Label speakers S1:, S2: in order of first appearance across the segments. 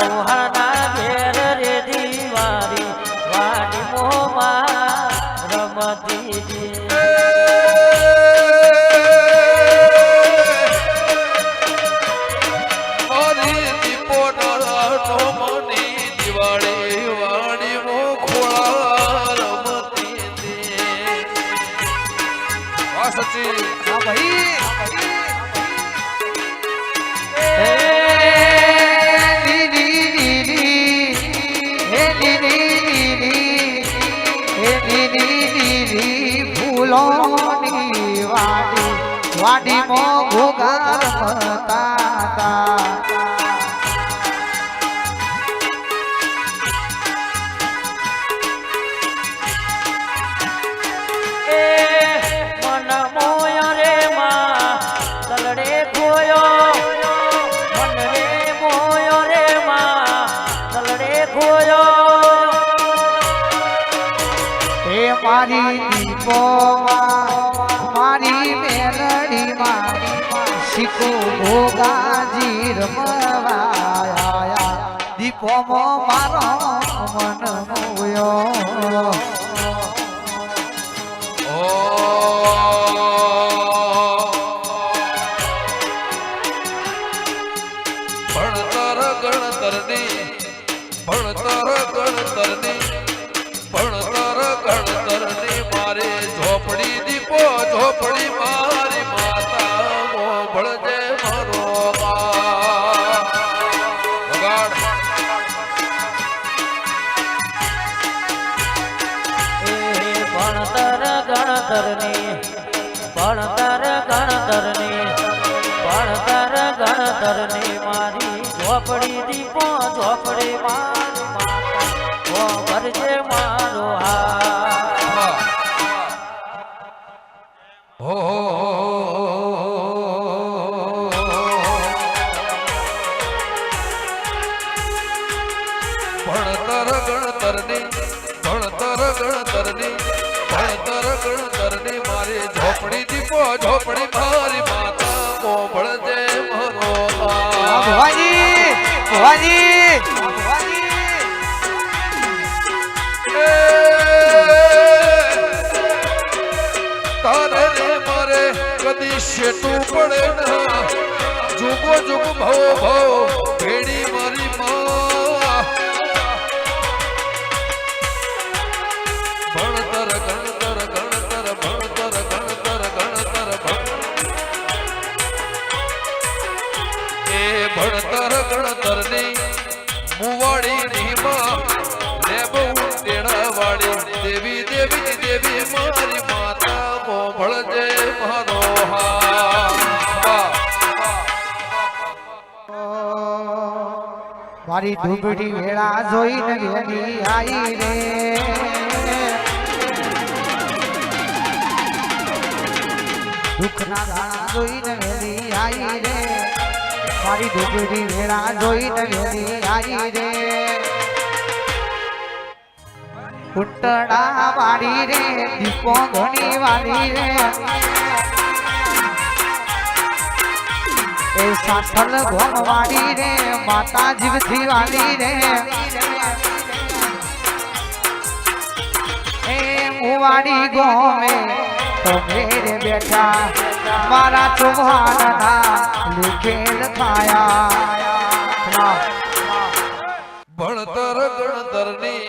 S1: ચૌહાના ઘેર રે દિવાળી વાડી મોમાં રમતી
S2: મારી દીપો નાનો મની દિવાળી વાડી મો ખોળા રમતી વાહ સચી હા ભાઈ
S3: વાડી મો ભોગા રમતા
S1: મન મોય રે માં તલડે ખોયો મન રે મોય રે માં તલડે ખોયો
S3: એ મારી દીપો મારી મેલડી માં શીખો ભોગાજી રમવાયા દીપો મારો મન મોયો
S2: ભણતર ગણતરની મારે ઝોપડી દીપો ઝોપડી મારી માતા ભણજે મારો વગાડ
S1: ગણતરની મારી ઝોપડી દીપો ઝોપડી મારી માતા ભરજે મારો હા
S2: હો ભણતર ગણતરની મારી ઝોપડી દીપો ઝોપડી મારી માતા ભણજે મારો તારે મારે કદી શેટું પડે ના જુગો જુગ ભવ ભેડી મારી માં ભણતર એ ભણતરની મુવાડી ની માં લેબ ઉટેડા વાળી દેવી દેવી દેવી મારી માતા ભળજે મારો
S3: મારી ધૂબડી વેળા જોઈને વેલી આઈ રે દુઃખના દાણા જોઈને વેલી આઈ રે મારી ધૂબડી વેળા જોઈને વેલી આઈ રે કુંટડા વાળી રે દીપો ઘણી વાળી રે એ સાઠલ ઘોમ વાળી રે માતા જીવથી વાળી રે એ મુવાડી ગોમે તો મેરે બેઠા મારા ચૌહાણના લીખેલ ખાયા
S2: ભણતર ગણતરની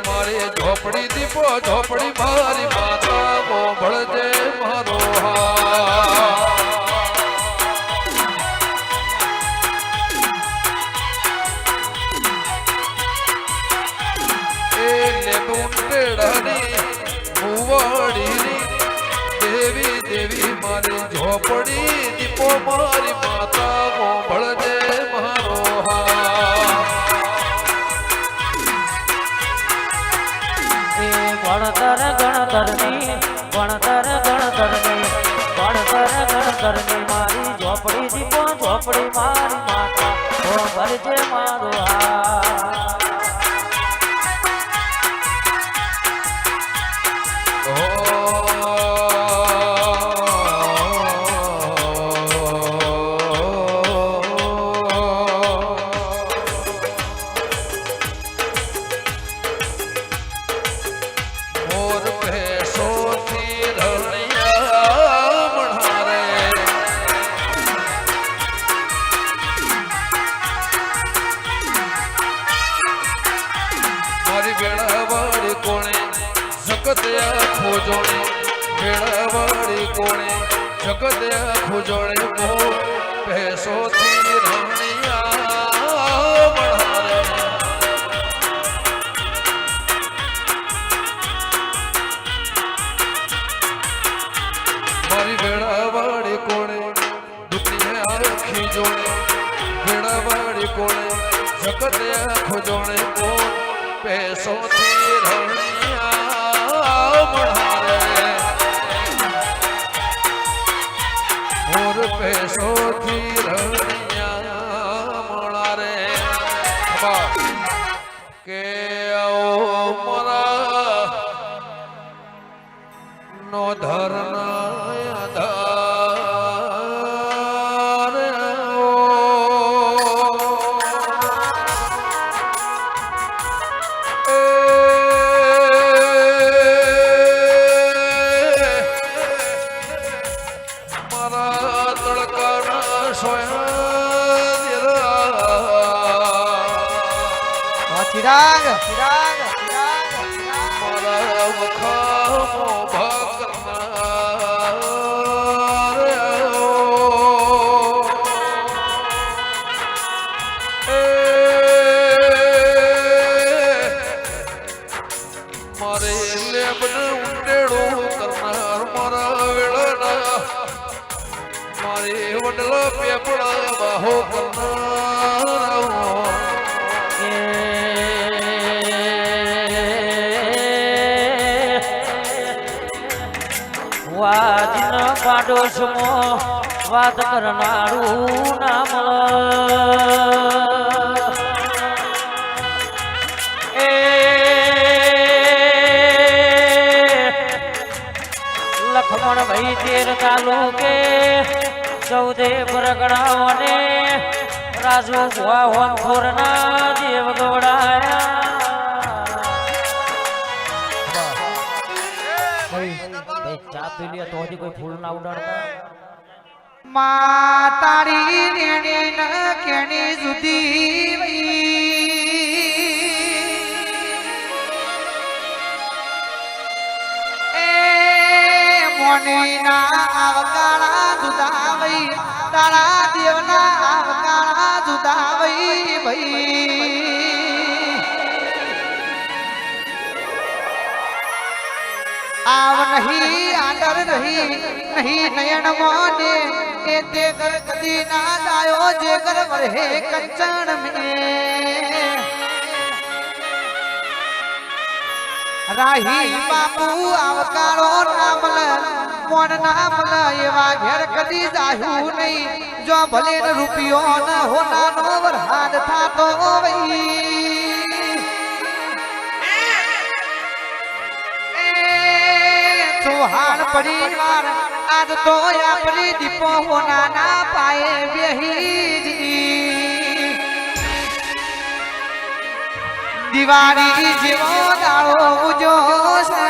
S2: મારી ઝોપડી દીપો ઝોપડી મારી માતા ભળજે મારો એ લેબુંટેડાની મુવાડીની દેવી દેવી મારી ઝોપડી દીપો મારી માતા ભળજે મારો
S1: ગણતરની મારી ઝોપડી દીપો ઝોપડી મારી માતા ભરજે મારો હા
S2: કોણે જગત આખું જોણે મેળાવાળી કોણે જગત આખું જોણે મો પૈસોથી રમણીયા મળારે મારી વેળાવાળી કોણે દુખી આખી જોણે વેળાવાળી કોણે જગત આખું જોણે મો પૈસોથી રમણીયા મળારે મોર પૈસોથી રણિયા મળારે કે આવો મોરા નો ધરના આધાર મારા તડકાના સોયા
S3: ચિરાગ
S2: મારા વખામો ભાગનાર મારે લેબને ઉંડેડું કરનાર મારા વેળાના મારે વડલા પેપડા બાહો કરનાર
S1: વાજન પાડોશમો વાત કરનારું નામ એ લખમણ ભાઈ તેર તાલુકે ચૌદે પરગડાઓને રાજુ ભુવા હોનખોરના દેવ ગવડાયા ચા પી લે તો હજી કોઈ ફૂલ ના ઉડાડતા
S3: માતારી નેણી ન કેણી જુદી એ મોનીના આવકાળા જુદા વઈ તારા દેવના આવકાળા જુદા વઈ ભઈ આવ નહીં આદર નહીં નયન મોને એ તે કર કદી ના દાયો જે કર વરહે કંચન મે રાહી બાપુ આવકારો નામલ મોન નામલ એવા ઘેર કદી જાહ્યું નહીં જો ભલે ન રૂપિયો ન હોનાનો વરહાદ થાતો વઈ ચૌહાણ પરિવાર આજ તો આપણી દીપો હોનાના પાયે બેહી દિવાળી જેવો દાડો ઉજો છે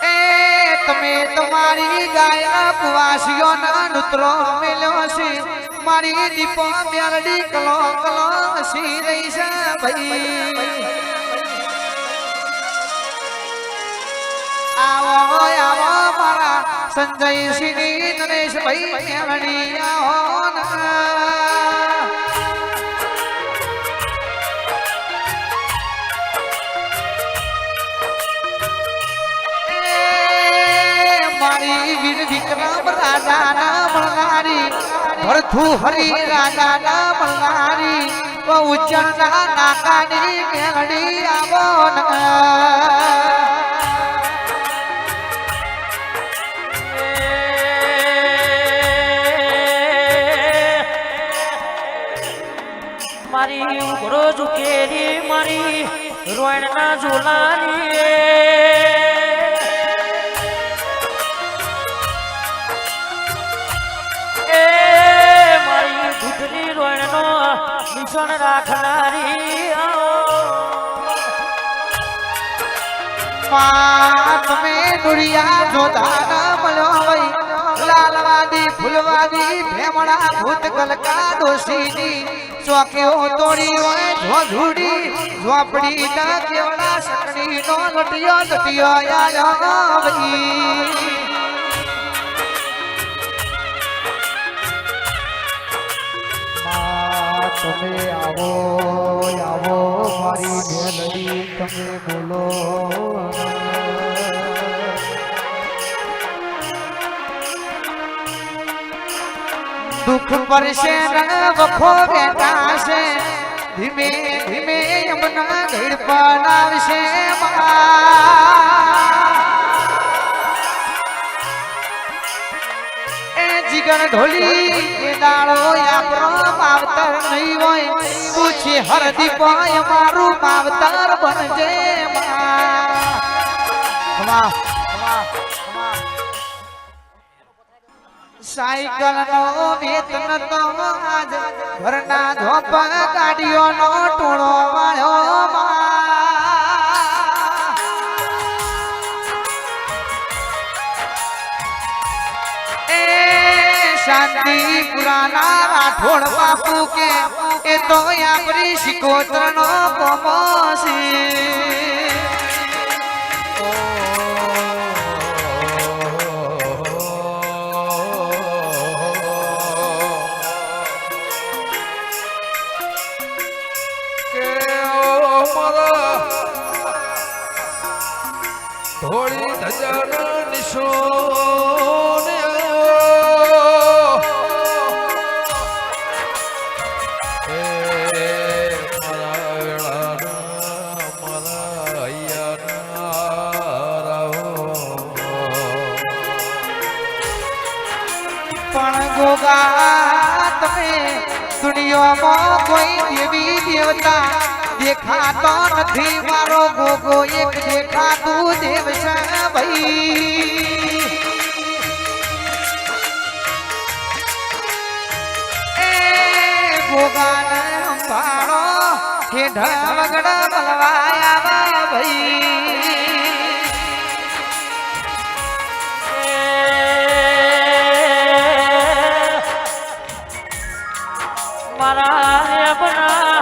S3: એ તમે તમારી ગાયના કુવાસીઓના નૂત્રો મેલ્યો છે મારી દીપો મેરડી કલો કલો સી રહી છે ભાઈ આવો આવો મારા સંજય સિંહ નરેશ ભાઈ મેરડી આવો મારી વીર વિક્રમ રાજા ના મળનારી ભરથુ હરી રાજા ના મળનારી ઉજ્જૈન ના નાકાની મેળડી આવો
S1: મારી ઉઘરો ઝુકેરી મારી રોયણના ઝોલાની એ મારી ઘૂંટની રોયણનો નિશાન રાખનારી
S3: માં તમે નુરિયા જોતા ન મળ્યો હોય લાલવાદી ફૂલવાદી ભેમણા ભૂત ગલકા દોશીની ચોકીઓ તોડી હોય ઝોઝુડી ઝોપડી ના કેવડા સકડી નો લટિયો લટિયો આવી
S1: તમે આવો આવો મારી મેલડી તમે બોલો
S3: દુઃખ પરશે વખો બેઠા છે ધીમે ધીમે યમના ઘડ પડાવશે એ જીગર ઢોલી એ દાડો આપણો માવતર નહીં હોય પૂછી હરદી પાય મારું માવતર બનજે સાયકલ નો વેતન તો આજ ઘરના ધોપ ગાડીઓ નો ટોળો વાળ્યો એ શાંતિ પુરાના રાઠોડ બાપુ કે એ તો આપણી શિકોત્ર નો કોમોસી
S2: ધોળી ધજાના નિશોન
S3: પણ ગોગા તમે દુનિયામાં કોઈ દેવી દેવતા દેખાતો નથી મારો ગોગો એક દેખાતું દેવ છે ભાઈ એ ગોગાને અંબાળો કે ઢળવગડ બલવાયા ભાઈ
S1: મારા બના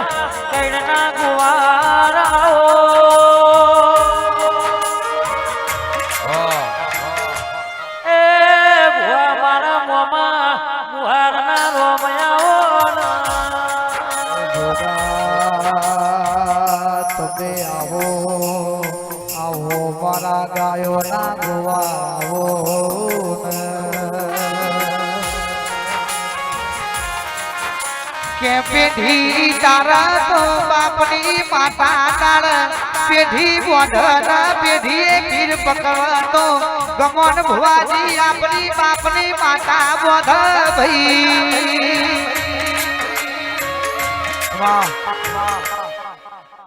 S1: કૈડના ગુવારાઓ એ ભુવા મારા મોમાં મુહારના રોમયાઓ તમે આવો આવો મારા ગાયો ના ગુવારાઓ
S3: કે પેઢી તારા તો બાપની માતા તાર પેઢી બોધર પેઢી પીર પકડતો ગમન ભુવાજી આપણી બાપની માતા બોધ ભાઈ વાહ વાહ